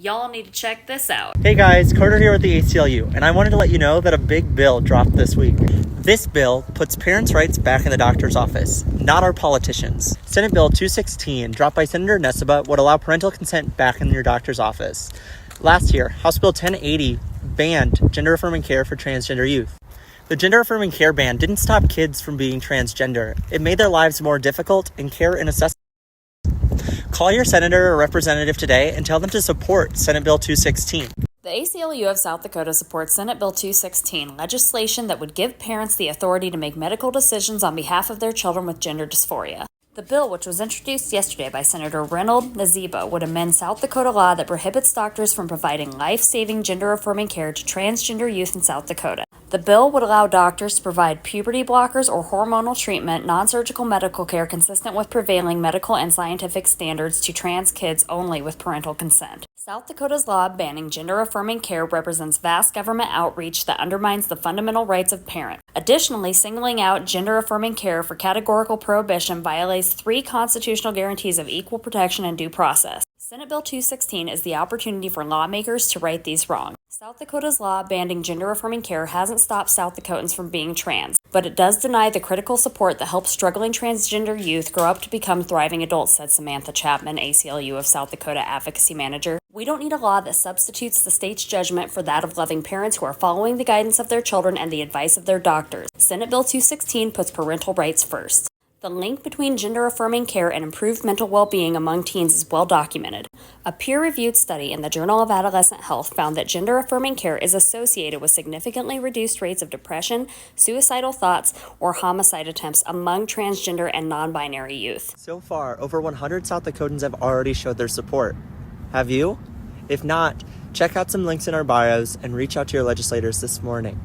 Y'all need to check this out. Hey guys, Carter here with the ACLU, and I wanted to let you know that a big bill dropped this week. This bill puts parents' rights back in the doctor's office, not our politicians. Senate Bill 216, dropped by Senator Nessebar, would allow parental consent back in your doctor's office. Last year, House Bill 1080 banned gender-affirming care for transgender youth. The gender-affirming care ban didn't stop kids from being transgender. It made their lives more difficult, and care and assessment. Call your senator or representative today and tell them to support Senate Bill 216. The ACLU of South Dakota supports Senate Bill 216, legislation that would give parents the authority to make medical decisions on behalf of their children with gender dysphoria. The bill, which was introduced yesterday by Senator Reynold Naziba, would amend South Dakota law that prohibits doctors from providing life-saving gender-affirming care to transgender youth in South Dakota. The bill would allow doctors to provide puberty blockers or hormonal treatment, non-surgical medical care consistent with prevailing medical and scientific standards to trans kids only with parental consent. South Dakota's law banning gender-affirming care represents vast government outreach that undermines the fundamental rights of parents. Additionally, singling out gender-affirming care for categorical prohibition violates 3 constitutional guarantees of equal protection and due process. Senate Bill 216 is the opportunity for lawmakers to right these wrongs. South Dakota's law banning gender-affirming care hasn't stopped South Dakotans from being trans, but it does deny the critical support that helps struggling transgender youth grow up to become thriving adults, said Samantha Chapman, ACLU of South Dakota Advocacy Manager. We don't need a law that substitutes the state's judgment for that of loving parents who are following the guidance of their children and the advice of their doctors. Senate Bill 216 puts parental rights first. The link between gender-affirming care and improved mental well-being among teens is well documented. A peer-reviewed study in the Journal of Adolescent Health found that gender-affirming care is associated with significantly reduced rates of depression, suicidal thoughts, or homicide attempts among transgender and non-binary youth. So far, over 100 South Dakotans have already showed their support. Have you? If not, check out some links in our bios and reach out to your legislators this morning.